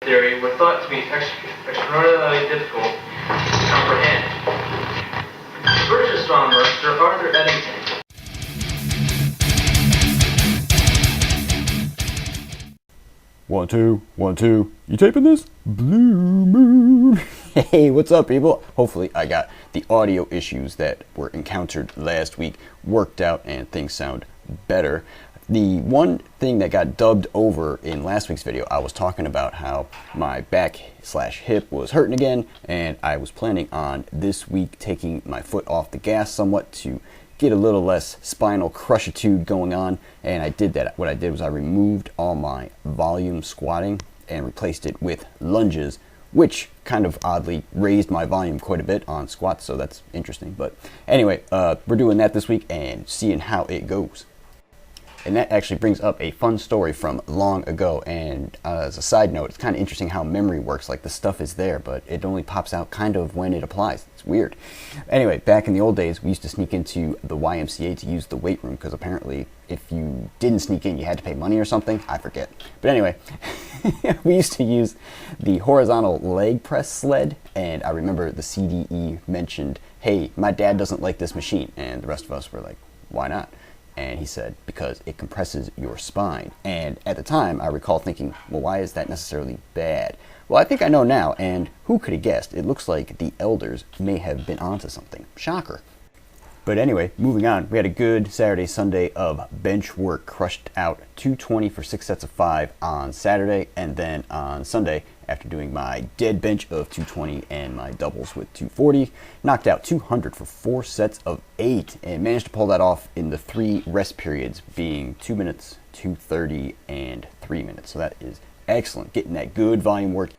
theory were thought to be extraordinarily difficult to comprehend. British astronomer Sir Arthur Eddington. One, two. You taping this? Blue Moon. Hey, what's up, people? Hopefully I got the audio issues that were encountered last week worked out and things sound better. The one thing that got dubbed over in last week's video, I was talking about how my back/hip was hurting again, and I was planning on this week taking my foot off the gas somewhat to get a little less spinal crushitude going on, and I did that. What I did was I removed all my volume squatting and replaced it with lunges, which kind of oddly raised my volume quite a bit on squats, so that's interesting. But anyway, we're doing that this week and seeing how it goes. And that actually brings up a fun story from long ago. And as a side note, it's kind of interesting how memory works. Like, the stuff is there, but it only pops out kind of when it applies. It's weird. Anyway, back in the old days, we used to sneak into the YMCA to use the weight room, because apparently if you didn't sneak in, you had to pay money or something. I forget. But anyway, we used to use the horizontal leg press sled. And I remember the CDE mentioned, hey, my dad doesn't like this machine. And the rest of us were like, why not? And he said, because it compresses your spine. And at the time, I recall thinking, well, why is that necessarily bad? Well, I think I know now, and who could have guessed? It looks like the elders may have been onto something. Shocker. But anyway, moving on, we had a good Saturday, Sunday of bench work. Crushed out 220 for 6 sets of 5 on Saturday, and then on Sunday, after doing my dead bench of 220 and my doubles with 240, knocked out 200 for 4 sets of 8, and managed to pull that off in the 3 rest periods, being 2 minutes, 2:30, and 3 minutes. So that is excellent, getting that good volume work.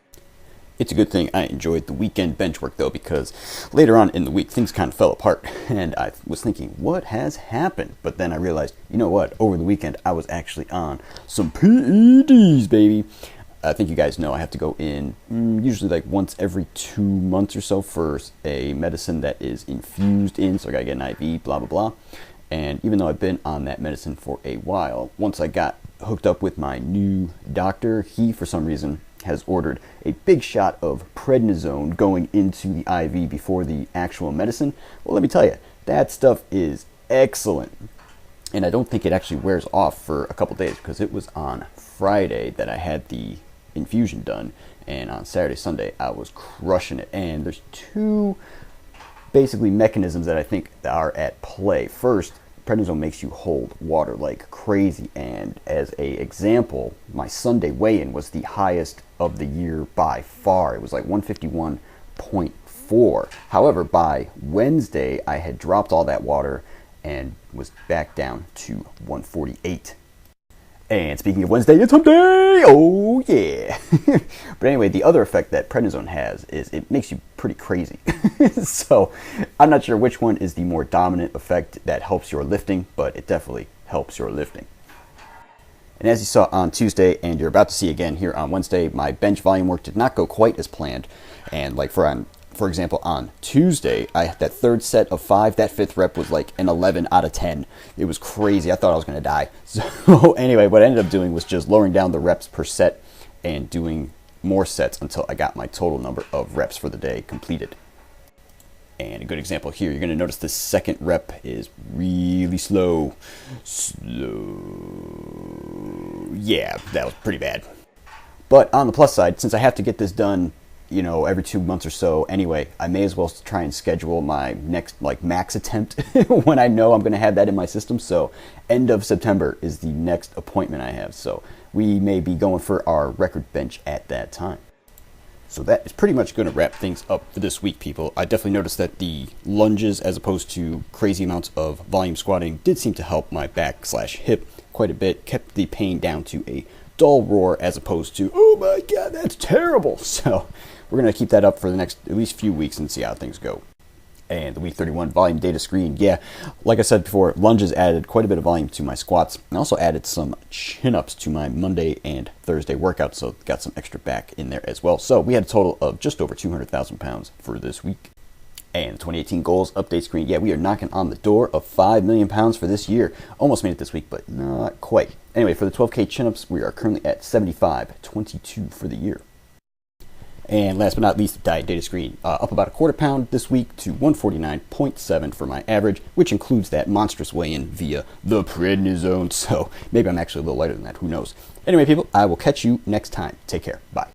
It's a good thing I enjoyed the weekend bench work, though, because later on in the week, things kind of fell apart, and I was thinking, what has happened? But then I realized, you know what? Over the weekend, I was actually on some PEDs, baby. I think you guys know I have to go in usually like once every 2 months or so for a medicine that is infused in, so I gotta get an IV, blah, blah, blah. And even though I've been on that medicine for a while, once I got hooked up with my new doctor, he, for some reason, has ordered a big shot of prednisone going into the IV before the actual medicine. Well, let me tell you, that stuff is excellent. And I don't think it actually wears off for a couple days, because it was on Friday that I had the infusion done, and on Saturday, Sunday, I was crushing it. And there's 2 basically mechanisms that I think are at play. First, prednisone makes you hold water like crazy, and as a example, my Sunday weigh-in was the highest of the year by far. It was like 151.4. However, by Wednesday, I had dropped all that water and was back down to 148. And speaking of Wednesday, it's hump day! Oh yeah! But anyway, the other effect that prednisone has is it makes you pretty crazy. So I'm not sure which one is the more dominant effect that helps your lifting, but it definitely helps your lifting. And as you saw on Tuesday, and you're about to see again here on Wednesday, my bench volume work did not go quite as planned. And like for example, on Tuesday, that 3rd set of 5, that 5th rep was like an 11 out of 10. It was crazy. I thought I was going to die. So anyway, what I ended up doing was just lowering down the reps per set and doing more sets until I got my total number of reps for the day completed. And a good example here, you're going to notice the 2nd rep is really slow. Yeah, that was pretty bad. But on the plus side, since I have to get this done, you know, every 2 months or so anyway, I may as well try and schedule my next max attempt when I know I'm going to have that in my system. So end of September is the next appointment I have. So we may be going for our record bench at that time. So that is pretty much going to wrap things up for this week, people. I definitely noticed that the lunges, as opposed to crazy amounts of volume squatting, did seem to help my back/hip quite a bit. Kept the pain down to a dull roar, as opposed to, oh my God, that's terrible. So we're going to keep that up for the next at least few weeks and see how things go. And the week 31 volume data screen, yeah, like I said before, lunges added quite a bit of volume to my squats, and also added some chin-ups to my Monday and Thursday workouts, so got some extra back in there as well. So we had a total of just over 200,000 pounds for this week. And 2018 goals update screen, yeah, we are knocking on the door of 5 million pounds for this year. Almost made it this week, but not quite. Anyway, for the 12K chin-ups, we are currently at 75.22 for the year. And last but not least, diet data screen. Up about a quarter pound this week to 149.7 for my average, which includes that monstrous weigh-in via the prednisone. So maybe I'm actually a little lighter than that. Who knows? Anyway, people, I will catch you next time. Take care. Bye.